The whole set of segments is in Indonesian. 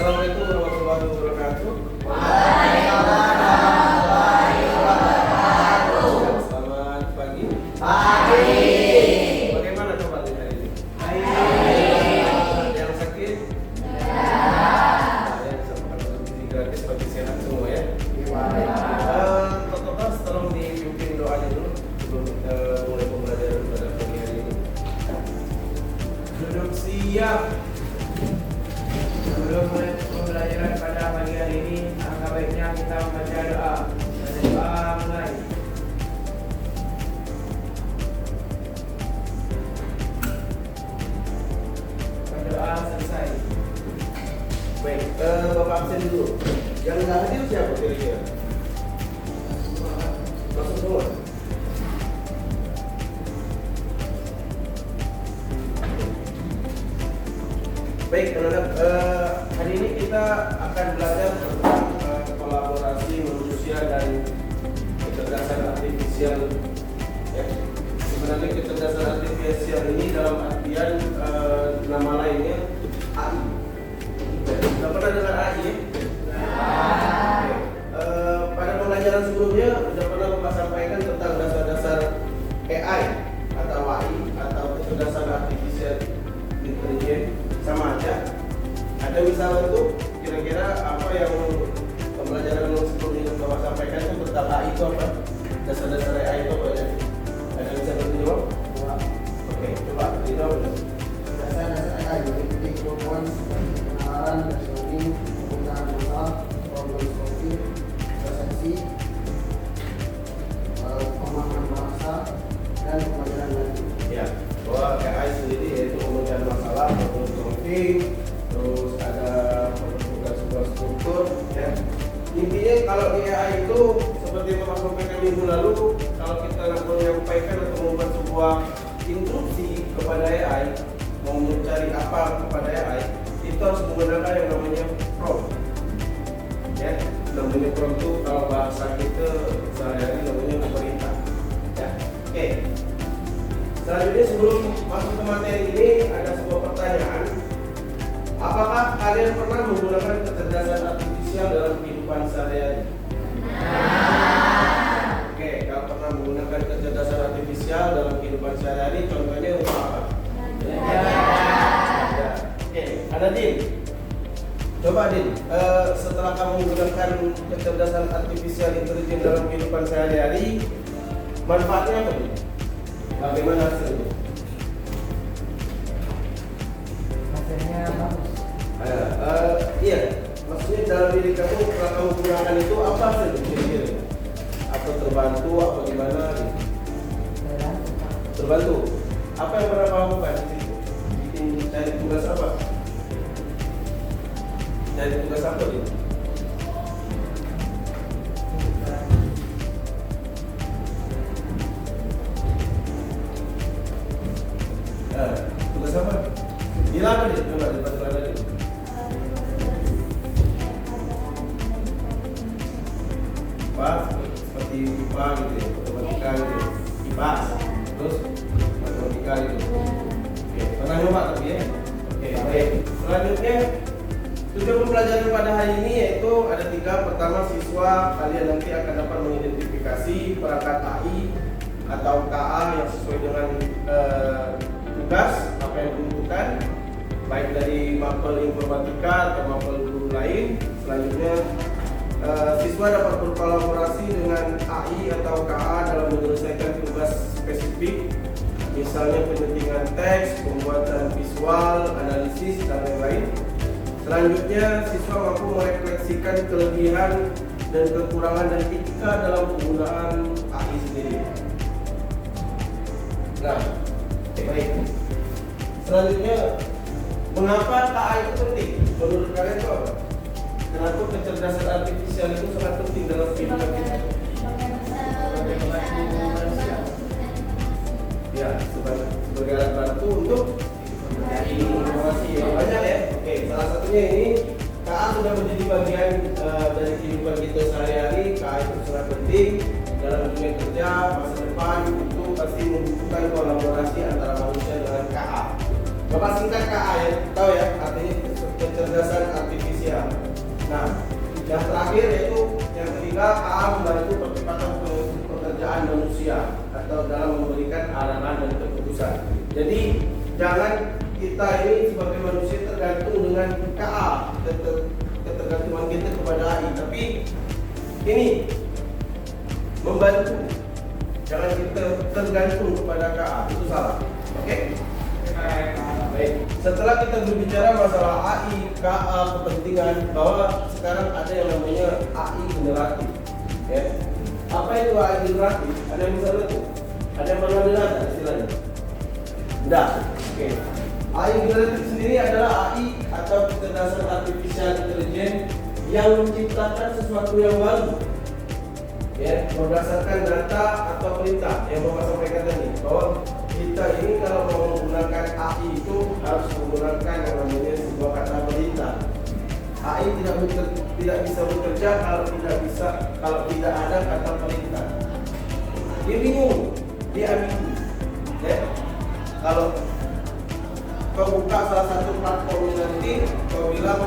assalamualaikum warahmatullahi wabarakatuh. Selamat pagi. Bagaimana coba hari ini? Yang sakit? Yang sama gratis bagi sehat semua ya. Total tolong dipimpin doanya dulu sebelum kita mulai pembelajaran pada pagi hari ini. Duduk siap. Sebelum mulai pembelajaran pada pagi hari ini, alangkah baiknya kita membaca doa. Doa mulai. Doa selesai. Baik, Bapak absen dulu. Yang nggak hadir siapa kira-kira? Masuk semua. Baik, anak-anak, hari ini kita akan belajar tentang kolaborasi manusia dan kecerdasan artifisial. Ya. Sebenarnya kecerdasan artifisial ini dalam artian nama lainnya AI. Sudah pernah dengar AI ya? Oke. Pada pembelajaran sebelumnya sudah pernah Bapak sampaikan tentang dasar-dasar AI atau AI atau kecerdasan artifisial intelligence. Sama aja. Ada misalnya tuh kira-kira apa yang pembelajaran sebelumnya Bapak sampaikan itu tentang AI itu apa? Dasar-dasar AI itu apa ya? Ada yang bisa bantu jawab? Oke, coba dijawab dulu. Dasar-dasar AI meliputi kemampuan pengenalan, reasoning, penggunaan masalah, problem solving, persepsi, pemahaman bahasa, dan pembelajaran lanjut. Ya, bahwa AI sendiri yaitu memecahan masalah, problem solving, terus ada pembentukan sebuah struktur. Ya. Intinya kalau di AI itu seperti yang Bapak sampaikan minggu lalu, kalau kita menyampaikan atau membuat sebuah instruksi kepada AI, mau mencari apa kepada AI, itu harus menggunakan yang namanya prompt. Ya, namanya prompt itu kalau bahasa kita sehari-hari namanya perintah. Ya, oke. Selanjutnya sebelum masuk ke materi ini ada sebuah pertanyaan. Apakah kalian pernah menggunakan kecerdasan artifisial dalam kehidupan sehari-hari? Oke, kalau pernah menggunakan kecerdasan artifisial dalam kehidupan sehari-hari, contohnya untuk apa? Ya. Oke, ada Din. Coba Din, setelah kamu menggunakan kecerdasan artifisial intelligence dalam kehidupan sehari-hari, manfaatnya apa Din? Bagaimana hasilnya? Hasilnya bagus. Iya, maksudnya dalam diri kamu setelah kamu gunakan itu apa hasilnya kira-kira? Atau terbantu, apa gimana? Terbantu. Apa yang pernah kamu lakukan di situ? Bikin cari tugas apa? Cari tugas apa gitu? Tugas apa? Bilang aja, coba dibantu lagi. Pak, seperti IPA gitu ya, matematika gitu ya. IPA, terus matematika gitu. Oke, pernah nyoba tapi ya. Oke, baik. Selanjutnya tujuan pembelajaran pada hari ini yaitu ada 3. Pertama, siswa kalian nanti akan dapat mengidentifikasi perangkat AI atau KA yang sesuai dengan tugas apa yang dibutuhkan, baik dari mapel informatika atau mapel guru lain. Selanjutnya siswa dapat berkolaborasi dengan AI atau KA dalam menyelesaikan tugas spesifik, misalnya penyetingan teks, pembuatan visual, analisis, dan lain-lain. Selanjutnya siswa mampu merefleksikan kelebihan dan kekurangan dan etika dalam penggunaan AI sendiri. Nah, baik. Selanjutnya, mengapa KA itu penting? Menurut kalian itu apa? Kenapa kecerdasan artifisial itu sangat penting dalam kehidupan kita? Ya, sebagai alat bantu untuk mencari informasi yang banyak ya. Oke, salah satunya ini KA sudah menjadi bagian dari kehidupan kita sehari-hari. KA itu sangat penting dalam dunia kerja masa depan, itu pasti membutuhkan kolaborasi antara manusia dengan KA. Bapak singkat KA ya, tahu ya artinya kecerdasan artifisial. membantu percepatan pekerjaan manusia atau dalam memberikan arahan dan keputusan. Jadi jangan kita ini sebagai manusia tergantung dengan KA, ketergantungan kita kepada AI, tapi ini membantu. Jangan kita tergantung kepada KA, itu salah. Oke? Baik. Setelah kita berbicara masalah AI, KA, kepentingan, bahwa sekarang ada yang namanya AI generatif. Ya. Apa itu AI generatif? Ada yang bisa tuh? Ada yang pernah dengar istilahnya? Tidak. Oke. AI generatif sendiri adalah AI atau kecerdasan artificial intelligence yang menciptakan sesuatu yang baru. Ya, berdasarkan data atau perintah yang Bapak sampaikan tadi, bahwa kita ini kalau mau menggunakan AI itu harus menggunakan yang namanya sebuah kata perintah. AI tidak bisa bekerja kalau tidak ada kata perintah. Dia bingung, dia ambigu. Ya. Kalau kau buka salah satu platform nanti, kau bilang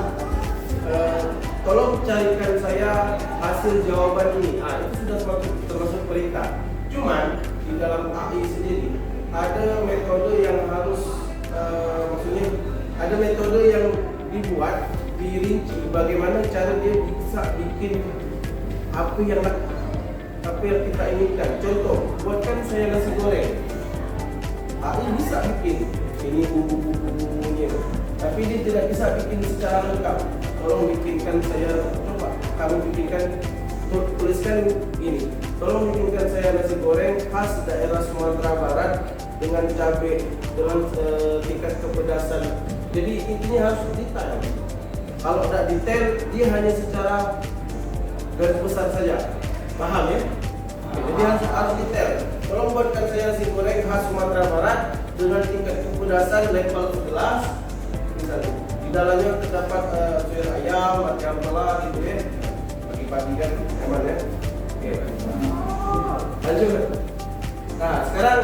tolong carikan saya hasil jawaban ini. Itu sudah termasuk perintah. Cuman di dalam AI sendiri ada metode yang harus maksudnya ada metode yang dibuat, dirinci bagaimana cara dia bisa bikin apa yang kita inginkan. Contoh, buatkan saya nasi goreng. AI bisa bikin ini bumbu-bumbunya, tapi dia tidak bisa bikin secara lengkap. Tolong bikinkan saya, coba kamu bikinkan, tuliskan ini. Tolong bikinkan saya nasi goreng khas daerah Sumatera Barat dengan cabai, dengan tingkat kepedasan. Jadi intinya harus detail. Kalau tidak detail, dia hanya secara garis besar saja. Paham ya? Jadi harus detail. Tolong buatkan saya nasi goreng khas Sumatera Barat dengan tingkat kepedasan level 11 misalnya. Di dalamnya terdapat sayur ayam, macam apalah gitu ya. Pagi-pagi kan emang ya. Oke. Lanjut. Nah, sekarang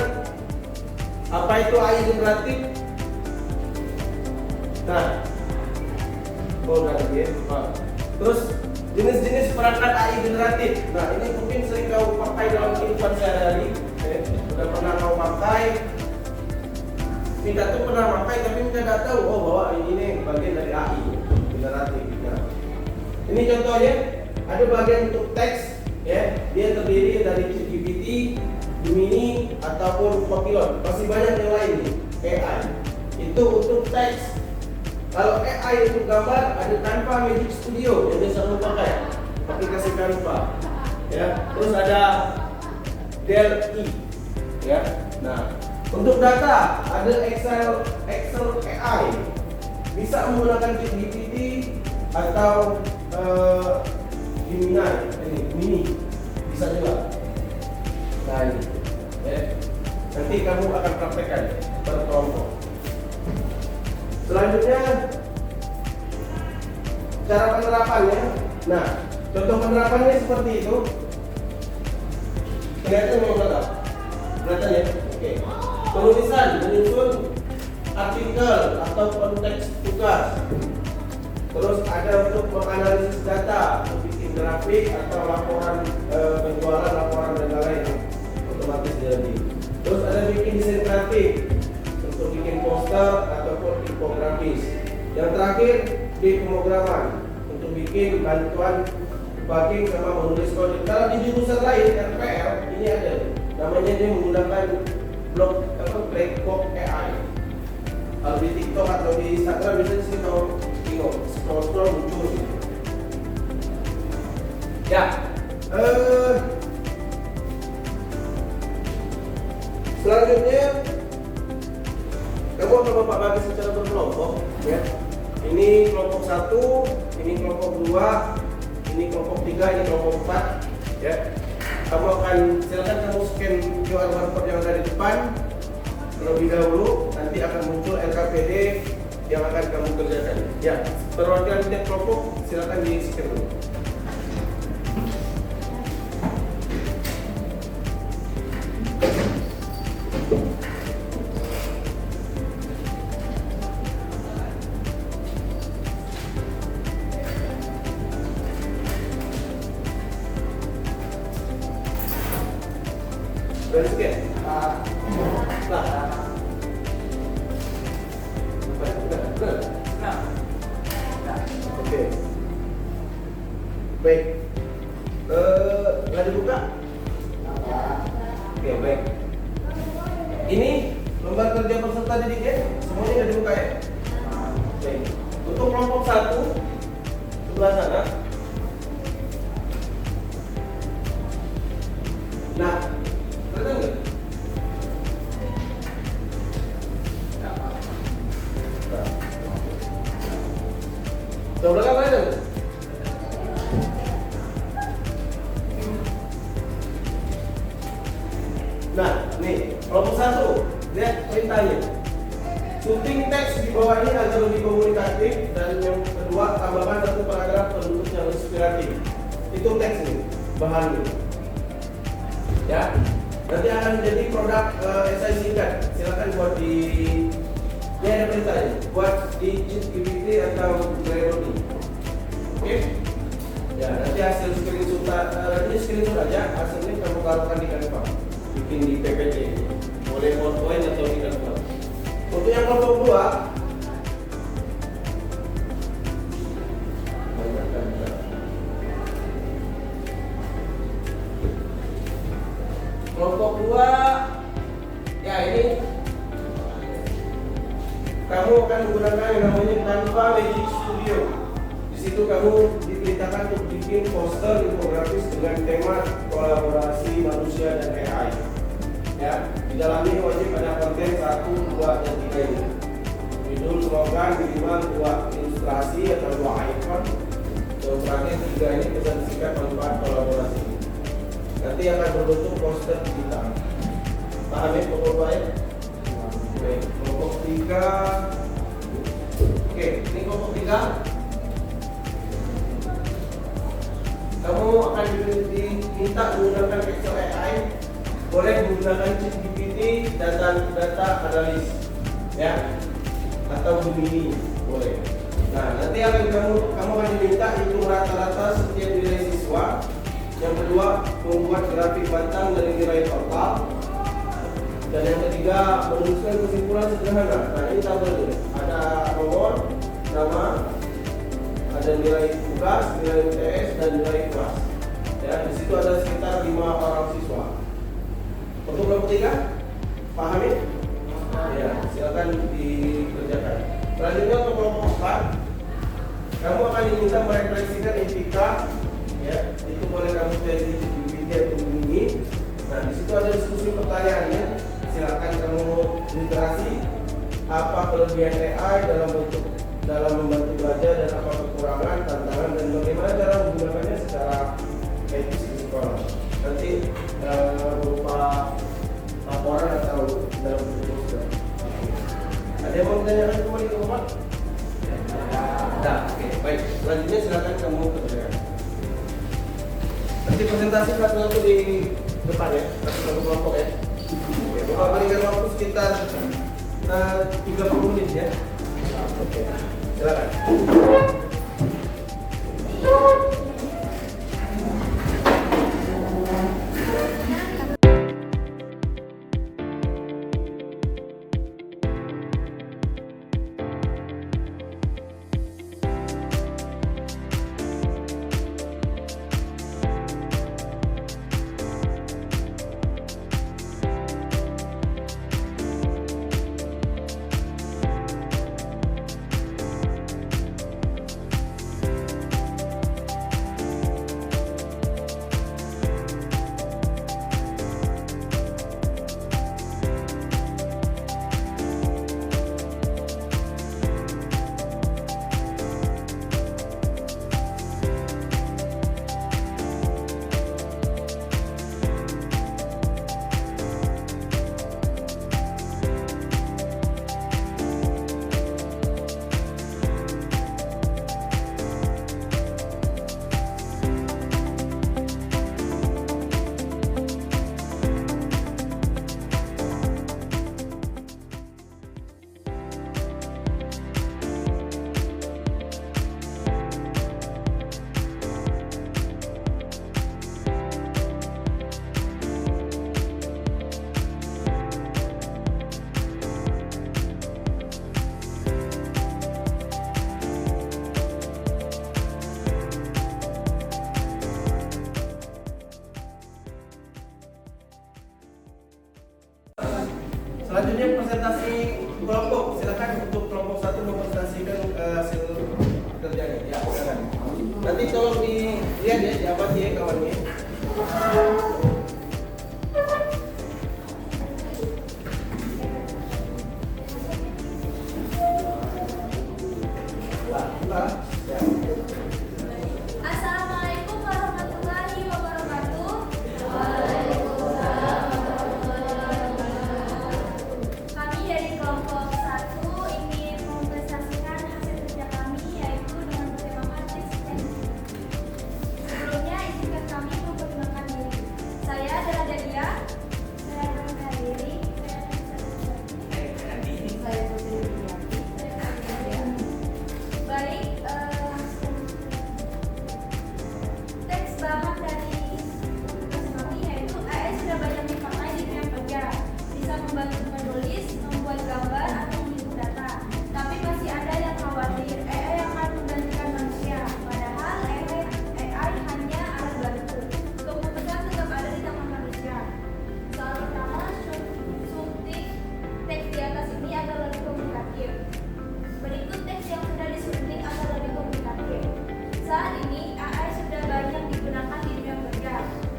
apa itu AI generatif? Nah, udah ya. Terus jenis-jenis perangkat AI generatif. Nah, ini mungkin sering kau pakai dalam kehidupan sehari-hari. Sudah pernah kau pakai. Kita tuh pernah pakai tapi kita tidak tahu bahwa ini bagian dari AI generatif. Nah, ini contohnya ada bagian untuk teks, ya, dia terdiri dari ChatGPT, Gemini ataupun Copilot. Masih banyak yang lain nih, AI. Itu untuk teks. Kalau AI untuk gambar ada Canva Magic Studio yang biasa kamu pakai, aplikasi Canva. Ya, terus ada DALL-E, ya. Nah, untuk data ada Excel AI, bisa menggunakan ChatGPT atau Gemini bisa juga. Nah ini, ya. Nanti kamu akan praktekkan per kelompok. Selanjutnya cara penerapannya. Nah, contoh penerapannya seperti itu. Kelihatan mau tetap? Kelihatan ya? Oke. Penulisan, menyusun artikel atau konteks tugas. Terus ada untuk menganalisis data, bikin grafik atau laporan penjualan, laporan dan lain-lain otomatis jadi. Terus ada bikin desain kreatif untuk bikin poster ataupun infografis. Yang terakhir di pemrograman untuk bikin bantuan debugging sama menulis kode. Kalau di jurusan lain RPL ini ada, namanya dia menggunakan black box AI. Kalau di TikTok atau di Instagram biasanya sih kalau scroll muncul gitu. Ya, selanjutnya kamu akan Bapak bagi secara berkelompok, ya. Ini kelompok 1, ini kelompok 2, ini kelompok 3, ini kelompok 4, ya. Kamu akan silakan kamu scan QR barcode yang ada di depan terlebih dahulu, nanti akan muncul LKPD yang akan kamu kerjakan. Ya, perwakilan tiap kelompok silakan di scan dulu. Berani sikit. Nah. Betul. Nah. Okey. Baik. Nggak dibuka? Oke, baik. Ini lembar kerja peserta didik ya? Semuanya nggak dibuka ya? Baik. Untuk kelompok 1 sebelah sana. Nah, kelihatan nggak? Nah. Sebelah belakang kelihatan nggak? Nah, nih, kelompok 1, lihat perintahnya. Syuting teks di bawah ini agar lebih komunikatif, dan yang kedua, tambahkan satu paragraf penutup yang inspiratif. Itu teks nih, bahannya. Ya, nanti akan menjadi produk esai singkat. Silakan buat di, ini ada perintahnya, buat di ChatGPT atau Grammarly. Oke? Ya, nanti hasil screenshot aja, hasilnya kamu taruhkan di Canva. Bikin di PPT, boleh PowerPoint atau di Canva. Untuk yang kelompok 2, kelompok 2, ya ini kamu akan menggunakan yang namanya Canva Magic Studio. Di situ kamu diperintahkan untuk bikin poster infografis dengan tema kolaborasi manusia dan AI. Ya, di dalamnya wajib ada konten 1, 2, dan 3 ini. Judul, slogan, minimal 2 ilustrasi atau 2 icon. Dan terakhir 3 ini pesan singkat manfaat kolaborasi. Nanti akan berbentuk poster digital. Paham ya kelompok ya? Baik, kelompok 3. Oke, ini kelompok 3. Kamu akan diminta menggunakan Excel AI, boleh menggunakan ChatGPT, data analis, ya, atau Gemini, boleh. Nah, nanti kamu akan diminta hitung rata-rata setiap nilai siswa. Yang kedua, membuat grafik batang dari nilai total. Dan yang ketiga, menuliskan kesimpulan sederhana. Nah, ini tabelnya. Ada nomor, nama, ada nilai tugas, nilai UTS, dan nilai kelas. Ya, di situ ada sekitar 5 orang siswa. Untuk kelompok 3, pahami? Ya, silakan dikerjakan. Selanjutnya untuk kelompok 4, kamu akan diminta merefleksikan etika. Ya, itu boleh kamu tulis di video atau ini. Nah, di situ ada diskusi pertanyaannya. Silakan kamu literasi apa kelebihan AI dalam membantu belajar, dan apa kekurangan, tantangan, dan bagaimana cara menggunakannya secara etis di sekolah. Nanti berupa laporan atau dalam bentuk poster. Ada yang mau ditanyakan kembali ke Bapak? Nah, oke, baik. Selanjutnya silakan kamu kerjakan. Nanti presentasi kelas 1 di depan ya, kelas 1 kelompok ya. Oke, Bapak berikan waktu sekitar 30 menit ya. Oke, silakan. Nanti tolong dilihat ya, diamati ya kawannya. Assalamualaikum warahmatullahi wabarakatuh. Kami dari kelompok 1 ingin mempresentasikan hasil kerja kami, yaitu dengan bertemakan teks. Sebelumnya izinkan kami memperkenalkan diri. Saya adalah Dalia. Saya akan menghadiri. Saya Putri Widianti. Baik, teks bahan dari tugas kami yaitu AI sudah banyak dipakai di dunia kerja, bisa membantu menulis, membuat gambar, atau menghitung data. Tapi masih ada yang khawatir AI akan menggantikan manusia. Padahal AI hanya alat bantu. Keputusan tetap ada di tangan manusia. Soal pertama, suntik teks di atas ini agar lebih komunikatif. Berikut teks yang sudah disunting agar lebih komunikatif. Saat ini AI sudah banyak digunakan di dunia kerja.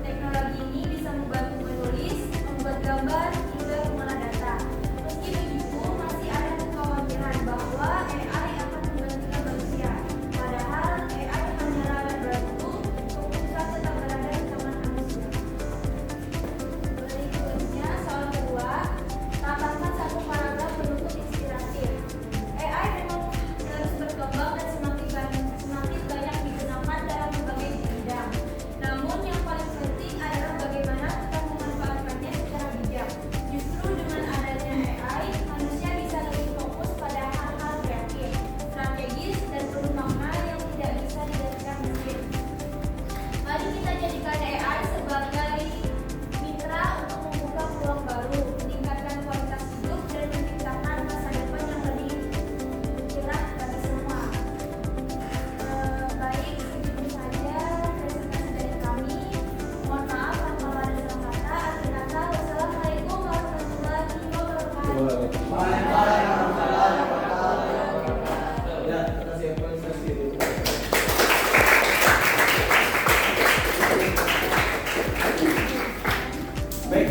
Teknologi ini bisa membantu menulis, membuat gambar, hingga mengolah data. Meski begitu, masih ada kekhawatiran bahwa AI akan menggantikan manusia. Padahal AI hanyalah alat bantu, keputusan tetap berada di tangan manusia. Berikutnya, soal kedua, tambahkan satu paragraf penutup inspiratif. AI memang terus berkembang dan semakin banyak digunakan dalam berbagai bidang. Namun yang paling penting adalah bagaimana kita memanfaatkannya secara bijak. Justru dengan adanya AI, manusia bisa lebih fokus pada hal-hal kreatif, strategis, dan penuh makna yang tidak bisa digantikan mesin. Mari kita jadikan AI sebagai mitra untuk membuka peluang baru, meningkatkan kualitas hidup, dan menciptakan masa depan yang lebih cerah bagi semua. Baik, segitu saja presentasi dari kami. Mohon maaf kalau ada salah kata. Akhir kata, wassalamualaikum warahmatullahi wabarakatuh. Ya, terima kasih apresiasi itu. Baik,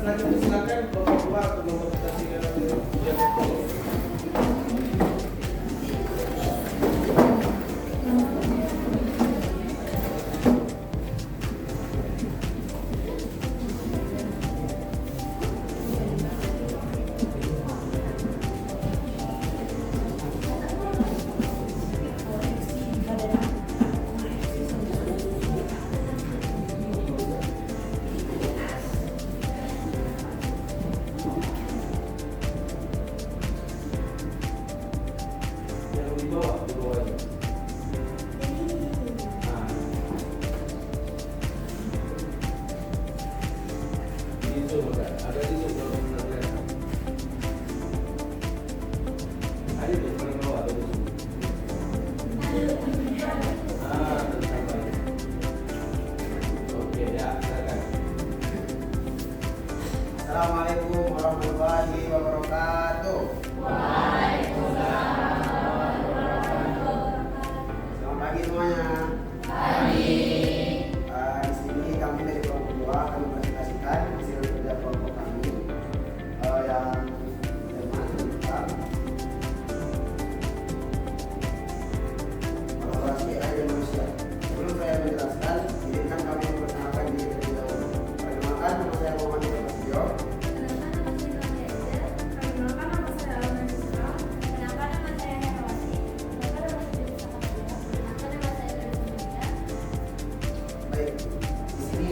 selanjutnya silakan kelompok 2 untuk mempresentasikan ujian kelompok. Yang di bawah aja. Nah. Di zoom kan? Ada di zoom kalau benar kelihatan. Ada tuh paling bawah ada di zoom. Tambah. Oke ya, silakan. Assalamualaikum warahmatullahi wabarakatuh. Selamat pagi semuanya. Di sini kami dari kelompok 2 akan mempresentasikan hasil kerja kelompok kami yang tema tentang kolaborasi AI dan manusia. Sebelum saya menjelaskan, izinkan kami memperkenalkan diri terlebih dahulu. Perkenalkan, nama saya Muhammad Ibnu Prasetyo. Baik, di sini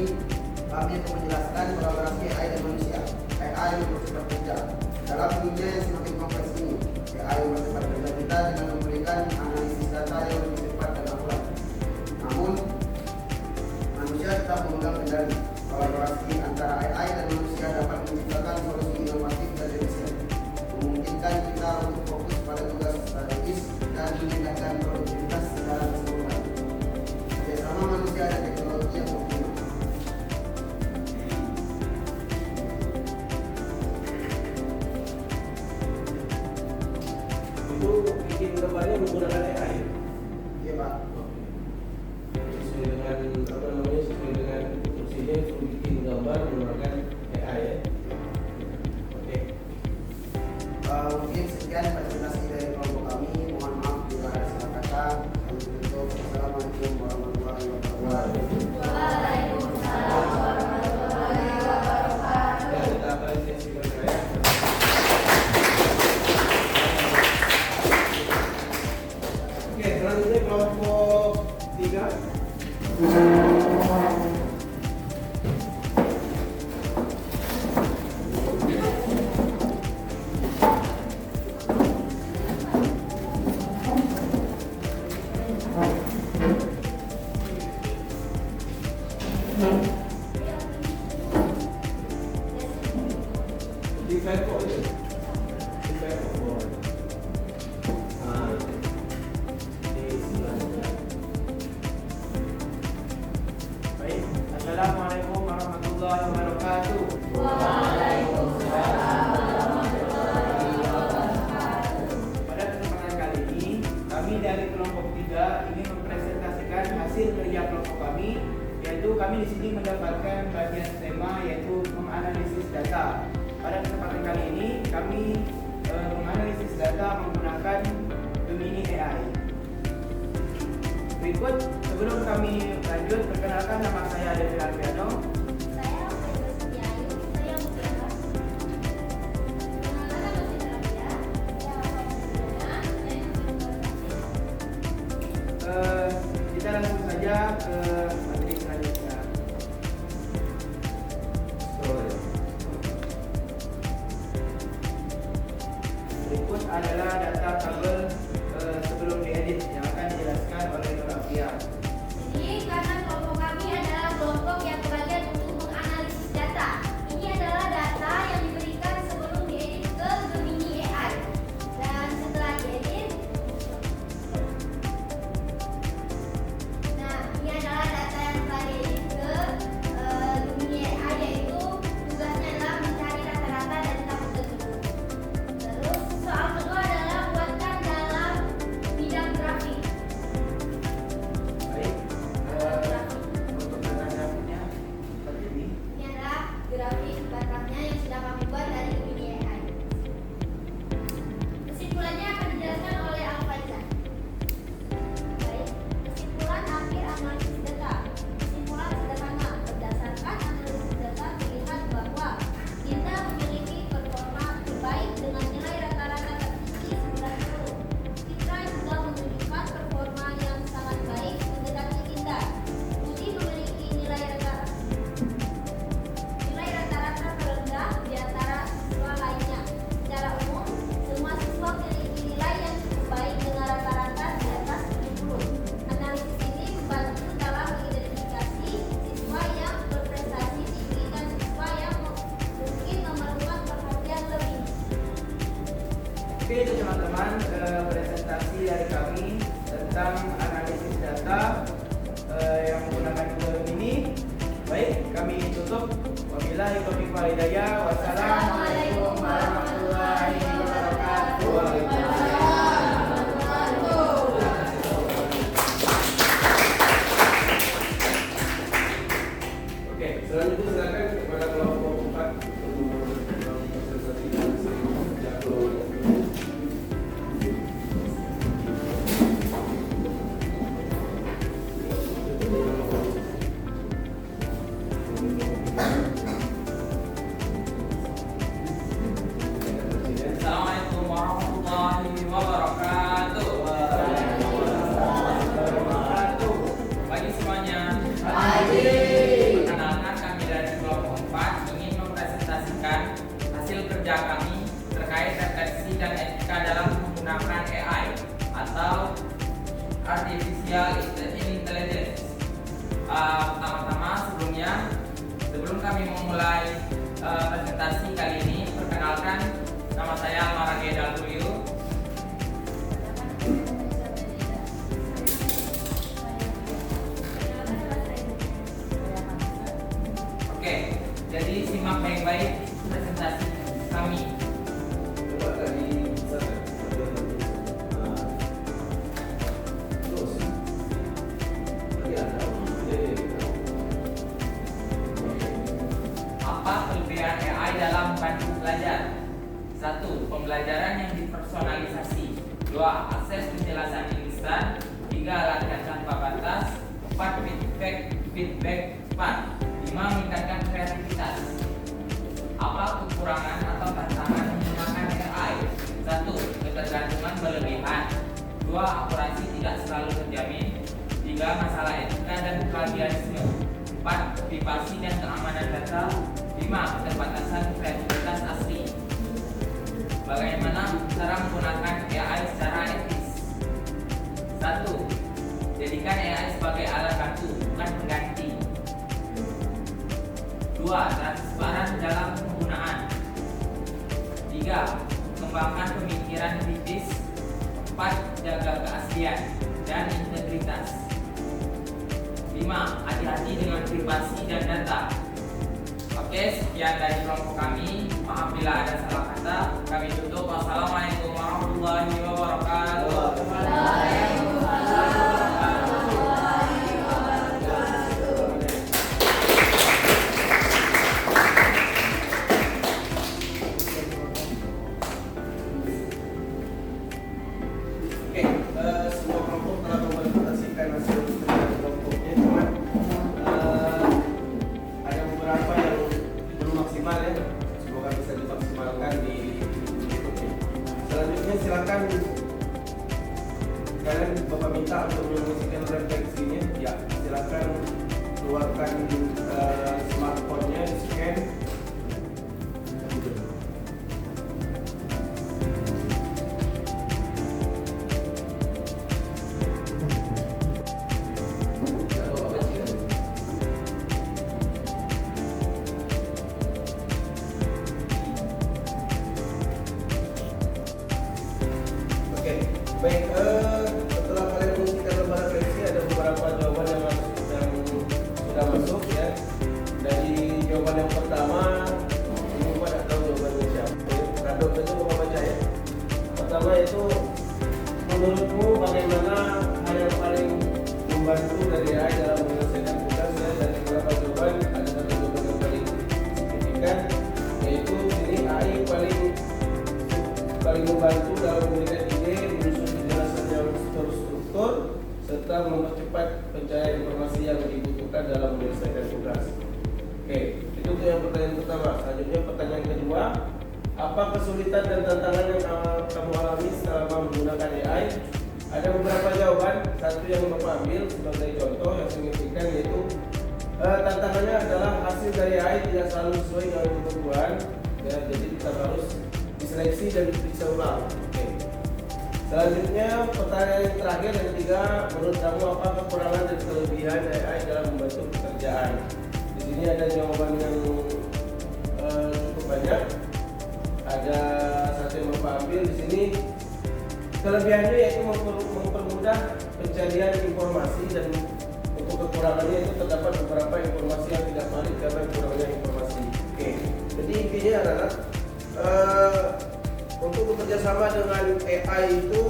kami akan menjelaskan kolaborasi AI dan manusia. AI mempercepat kerja. Dalam dunia yang semakin kompleks ini, AI mempercepat kerja kita dengan memberikan analisis data yang lebih cepat dan akurat. Namun, manusia tetap memegang kendali. Kolaborasi antara AI dan manusia dapat menciptakan solusi inovatif dan efisien, memungkinkan kita untuk fokus pada tugas strategis dan meningkatkan produktivitas secara keseluruhan. Kerjasama manusia dan teknologi yang optimal. Itu bikin gambarnya menggunakan AI. Iya Pak. Oke. Defect kok itu? Defect kok boleh. Nah, ini sebenarnya. Baik, Assalamualaikum warahmatullahi wabarakatuh. Pada kesempatan kali ini, kami dari kelompok 3 ingin mempresentasikan hasil kerja kelompok kami, yaitu kami di sini mendapatkan bagian tema yaitu menganalisis data. Pada kesempatan kali ini, kami menganalisis data menggunakan Gemini AI. Berikut, sebelum kami lanjut, perkenalkan nama saya Devi Alfiano. Saya Faiza Setiayu, saya Mutiara. Perkenalkan nama saya Rabia. Saya Kita langsung saja ke materi selanjutnya. Berikut adalah data tabel sebelum diedit yang akan dijelaskan oleh Nur Afia. Jadi karena kelompok kami adalah kelompok yang kebagian untuk menganalisis data. Ini adalah data yang diberikan sebelum diedit ke Gemini AI. Dan setelah diedit, nah ini adalah data yang telah diedit ke Gemini AI, yaitu tugasnya adalah mencari rata-rata dari tabel tersebut. Terus soal kedua adalah buatkan dalam bidang grafik. Baik, untuk data grafiknya seperti ini. Ini adalah grafik bataknya yang sudah kami buat dari Gemini AI. Kesimpulannya akan dijelaskan oleh Al-Faiza. Baik, kesimpulan akhir analisis data. Kesimpulan sederhana, berdasarkan analisis data terlihat bahwa kita memiliki performa terbaik dengan nilai rata-rata tertinggi 90. Citra juga menunjukkan performa yang sangat baik mendekati Tinta. Budi memiliki nilai rata-rata terendah di antara siswa lainnya. Secara umum, semua siswa memiliki nilai yang cukup baik dengan rata-rata di atas 70. Analisis ini membantu dalam mengidentifikasi siswa yang berprestasi tinggi dan siswa yang mungkin memerlukan perhatian lebih. Oke, itu teman-teman presentasi dari kami tentang analisis data yang menggunakan Gemini. Baik, kami tutup. Wabillahi taufiq wal hidayah. Wassalamualaikum warahmatullahi wabarakatuh. Oke, selanjutnya silakan kepada kelompok 4 untuk mempresentasikan hasil kerja kelompok. Assalamualaikum warahmatullahi wabarakatuh. Pagi semuanya. Perkenalkan, kami dari kelompok 4 ingin mempresentasikan hasil kerja kami terkait refleksi dan etika dalam menggunakan AI atau Artificial Intelligence. Pertama-tama sebelum kami memulai presentasi kali ini, perkenalkan nama saya Marage Dalpulio. Oke, jadi simak baik-baik presentasi kami. Coba tadi bisa kan? Terus tadi ada Apa kelebihan AI dalam membantu belajar? 1. Pembelajaran yang dipersonalisasi. 2. Akses penjelasan instan. 3. Latihan tanpa batas. 4. Feedback cepat. 5. Meningkatkan kreativitas. Apa kekurangan atau tantangan menggunakan AI? 1. Ketergantungan berlebihan. 2. Akurasi tidak selalu terjamin. 3. Masalah etika dan plagiarisme. 4. Privasi dan keamanan data. 5. Keterbatasan kreativitas asli. Bagaimana cara menggunakan AI secara etis? 1. Jadikan AI sebagai alat bantu, bukan pengganti. 2. Transparan dalam penggunaan. 3. Kembangkan pemikiran kritis. 4. Jaga keaslian dan integritas. 5. Hati-hati dengan privasi dan data. Oke, sekian dari kelompok kami. Maaf bila ada salah kata. Kami tutup. Wassalamualaikum warahmatullahi wabarakatuh. Oke, semua kelompok telah mempresentasikan hasil kerja kelompoknya, cuman ada beberapa yang belum maksimal ya. Semoga bisa dimaksimalkan di berikutnya. Selanjutnya silakan kalian Bapak minta untuk mengisikan refleksinya. Ya, silakan keluarkan smartphone-nya, scan. Baik, setelah kalian mengisikan lembar refleksi ada beberapa jawaban yang sudah masuk ya. Dari jawaban yang pertama, ini Bapak tidak tahu jawabannya siapa. Radom saja Bapak baca ya. Pertama itu, menurutmu bagaimana hal yang paling membantu dari AI dalam menyelesaikan tugas ya? Dari beberapa jawaban ada satu jawaban yang paling signifikan, yaitu ini AI paling membantu dalam memberikan ide, menyusun penjelasan yang terstruktur, serta mempercepat pencahayaan informasi yang dibutuhkan dalam menyelesaikan tugas. Oke, itu yang pertanyaan pertama. Selanjutnya pertanyaan kedua, apa kesulitan dan tantangan yang kamu alami selama menggunakan AI? Ada beberapa jawaban. Satu yang Bapak ambil sebagai contoh yang signifikan yaitu tantangannya adalah hasil dari AI tidak selalu sesuai dengan kebutuhan. Ya, jadi kita harus diseleksi dan diperiksa ulang. Oke. Selanjutnya pertanyaan yang terakhir yang ketiga, menurut kamu apa kekurangan dan kelebihan AI dalam membantu pekerjaan? Di sini ada jawaban yang cukup banyak. Ada satu yang Bapak ambil di sini. Kelebihannya yaitu mempermudah pencarian informasi, dan untuk kekurangannya itu terdapat beberapa informasi yang tidak valid karena kurangnya informasi. Oke. Jadi intinya adalah untuk bekerja sama dengan AI itu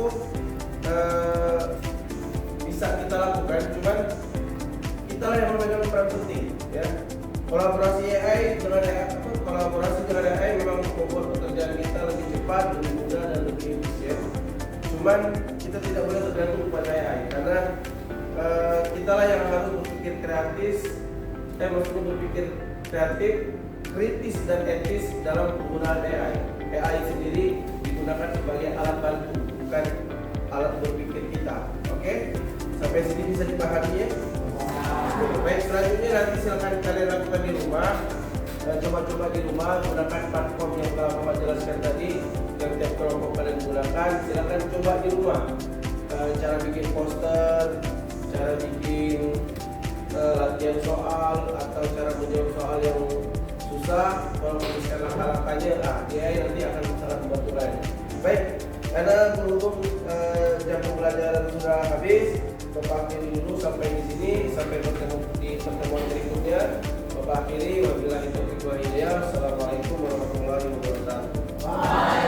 bisa kita lakukan, cuman kita lah yang memegang peran penting ya. Kolaborasi dengan AI memang membuat pekerjaan kita lebih cepat, lebih mudah dan lebih efisien. Cuman kita tidak boleh tergantung kepada AI karena kita lah yang harus berpikir kreatif, kritis dan etis dalam penggunaan AI. AI sendiri digunakan sebagai alat bantu, bukan alat berpikir kita. Oke? Sampai sini bisa dipahami ya? Baik, selanjutnya nanti silakan kalian lakukan di rumah. Coba-coba di rumah gunakan platform yang telah Bapak jelaskan tadi, yang tiap kelompok kalian gunakan. Silakan coba di rumah. Cara bikin poster, cara bikin latihan soal, atau cara menjawab soal yang susah. Kalau menuliskan langkah-langkahnya, AI nanti akan sangat membantu kalian. Baik, karena berhubung jam pembelajaran sudah habis, Bapak akhiri dulu sampai di sini. Sampai bertemu di pertemuan berikutnya. Bapak akhiri, wabillahi taufiq wal hidayah. Assalamualaikum warahmatullahi wabarakatuh.